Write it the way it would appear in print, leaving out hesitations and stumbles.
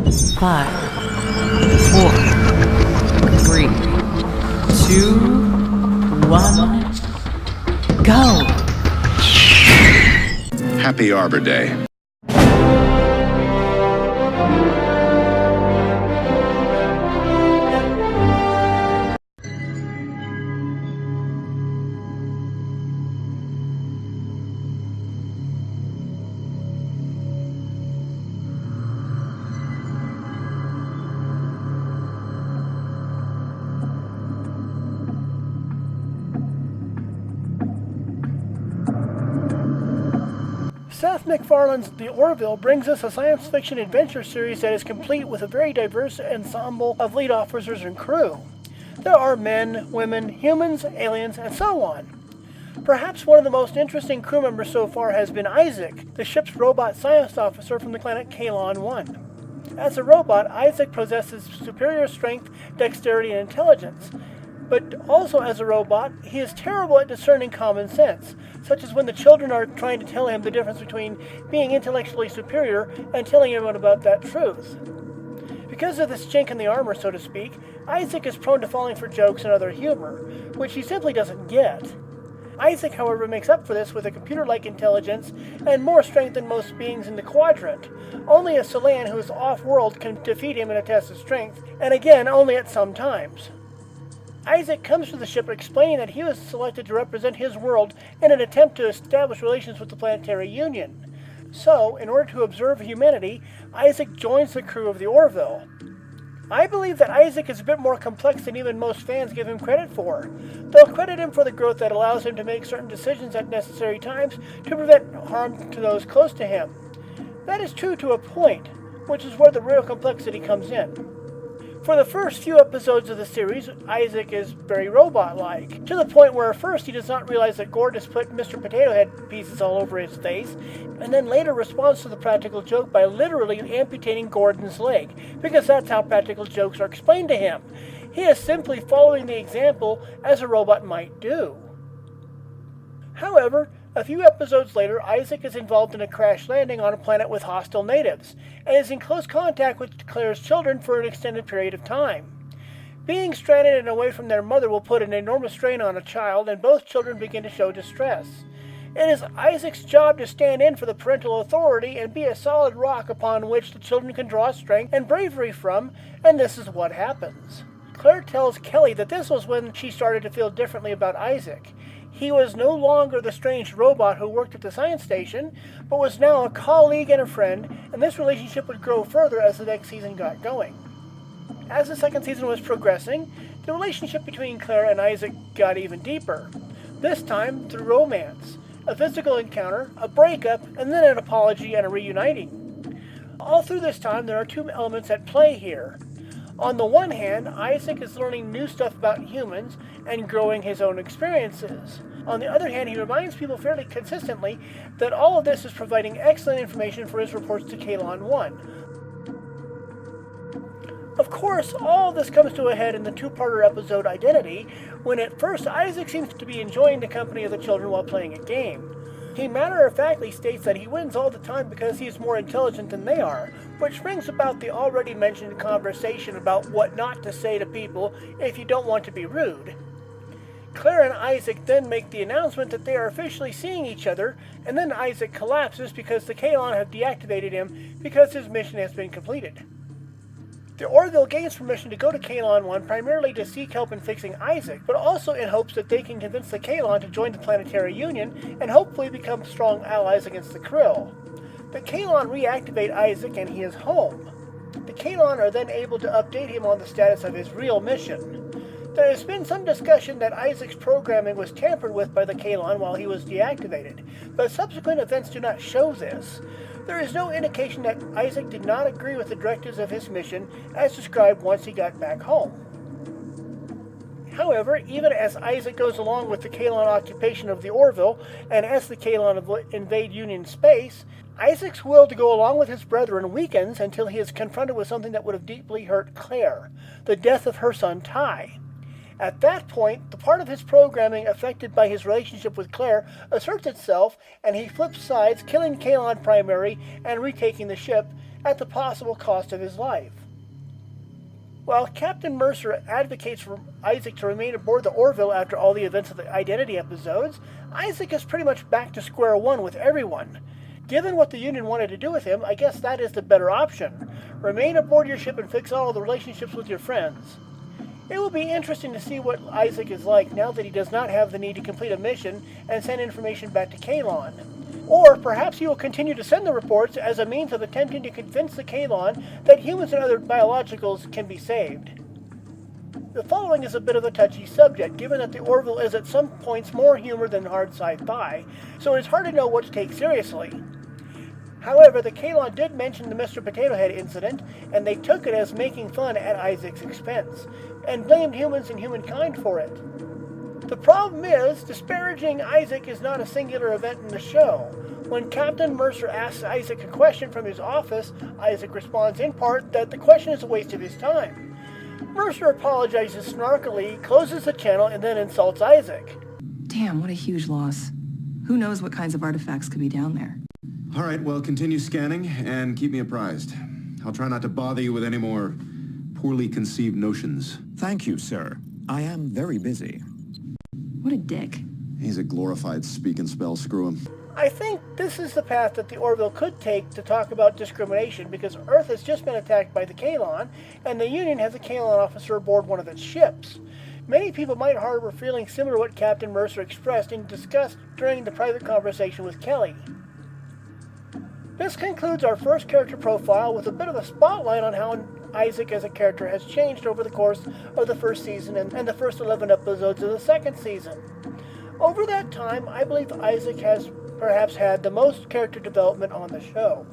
5, 4, 3, 2, 1, go! Happy Arbor Day. Seth MacFarlane's The Orville brings us a science fiction adventure series that is complete with a very diverse ensemble of lead officers and crew. There are men, women, humans, aliens, and so on. Perhaps one of the most interesting crew members so far has been Isaac, the ship's robot science officer from the planet Kaylon 1. As a robot, Isaac possesses superior strength, dexterity, and intelligence. But also as a robot, he is terrible at discerning common sense, such as when the children are trying to tell him the difference between being intellectually superior and telling everyone about that truth. Because of this chink in the armor, so to speak, Isaac is prone to falling for jokes and other humor, which he simply doesn't get. Isaac, however, makes up for this with a computer-like intelligence and more strength than most beings in the quadrant. Only a Celan who is off-world can defeat him in a test of strength, and again, only at some times. Isaac comes to the ship explaining that he was selected to represent his world in an attempt to establish relations with the Planetary Union. So, in order to observe humanity, Isaac joins the crew of the Orville. I believe that Isaac is a bit more complex than even most fans give him credit for. They'll credit him for the growth that allows him to make certain decisions at necessary times to prevent harm to those close to him. That is true to a point, which is where the real complexity comes in. For the first few episodes of the series, Isaac is very robot-like, to the point where at first he does not realize that Gord has put Mr. Potato Head pieces all over his face, and then later responds to the practical joke by literally amputating Gordon's leg, because that's how practical jokes are explained to him. He is simply following the example as a robot might do. However, a few episodes later, Isaac is involved in a crash landing on a planet with hostile natives, and is in close contact with Claire's children for an extended period of time. Being stranded and away from their mother will put an enormous strain on a child, and both children begin to show distress. It is Isaac's job to stand in for the parental authority and be a solid rock upon which the children can draw strength and bravery from, and this is what happens. Claire tells Kelly that this was when she started to feel differently about Isaac. He was no longer the strange robot who worked at the science station, but was now a colleague and a friend, and this relationship would grow further as the next season got going. As the second season was progressing, the relationship between Claire and Isaac got even deeper. This time through romance, a physical encounter, a breakup, and then an apology and a reuniting. All through this time, there are two elements at play here. On the one hand, Isaac is learning new stuff about humans and growing his own experiences. On the other hand, he reminds people fairly consistently that all of this is providing excellent information for his reports to Kaylon 1. Of course, all of this comes to a head in the two-parter episode Identity, when at first Isaac seems to be enjoying the company of the children while playing a game. He matter-of-factly states that he wins all the time because he is more intelligent than they are, which brings about the already mentioned conversation about what not to say to people if you don't want to be rude. Claire and Isaac then make the announcement that they are officially seeing each other, and then Isaac collapses because the Kaylon have deactivated him because his mission has been completed. The Orville gains permission to go to Kaylon 1 primarily to seek help in fixing Isaac, but also in hopes that they can convince the Kaylon to join the Planetary Union and hopefully become strong allies against the Krill. The Kaylon reactivate Isaac and he is home. The Kaylon are then able to update him on the status of his real mission. There has been some discussion that Isaac's programming was tampered with by the Kaylon while he was deactivated, but subsequent events do not show this. There is no indication that Isaac did not agree with the directives of his mission as described once he got back home. However, even as Isaac goes along with the Kaylon occupation of the Orville, and as the Kaylon invade Union space, Isaac's will to go along with his brethren weakens until he is confronted with something that would have deeply hurt Claire, the death of her son Ty. At that point, the part of his programming affected by his relationship with Claire asserts itself, and he flips sides, killing Kaylon Primary and retaking the ship, at the possible cost of his life. While Captain Mercer advocates for Isaac to remain aboard the Orville after all the events of the Identity episodes, Isaac is pretty much back to square one with everyone. Given what the Union wanted to do with him, I guess that is the better option. Remain aboard your ship and fix all the relationships with your friends. It will be interesting to see what Isaac is like now that he does not have the need to complete a mission and send information back to Kaylon. Or perhaps he will continue to send the reports as a means of attempting to convince the Kaylon that humans and other biologicals can be saved. The following is a bit of a touchy subject, given that the Orville is at some points more humor than hard sci-fi, so it is hard to know what to take seriously. However, the Kaylon did mention the Mr. Potato Head incident, and they took it as making fun at Isaac's expense, and blamed humans and humankind for it. The problem is, disparaging Isaac is not a singular event in the show. When Captain Mercer asks Isaac a question from his office, Isaac responds in part that the question is a waste of his time. Mercer apologizes snarkily, closes the channel, and then insults Isaac. Damn, what a huge loss. Who knows what kinds of artifacts could be down there? All right, well, continue scanning and keep me apprised. I'll try not to bother you with any more poorly conceived notions. Thank you, sir. I am very busy. What a dick. He's a glorified speak and spell, screw him. I think this is the path that the Orville could take to talk about discrimination, because Earth has just been attacked by the Kaylon, and the Union has a Kaylon officer aboard one of its ships. Many people might harbor feelings similar to what Captain Mercer expressed and discussed during the private conversation with Kelly. This concludes our first character profile with a bit of a spotlight on how Isaac as a character has changed over the course of the first season and the first 11 episodes of the second season. Over that time, I believe Isaac has perhaps had the most character development on the show.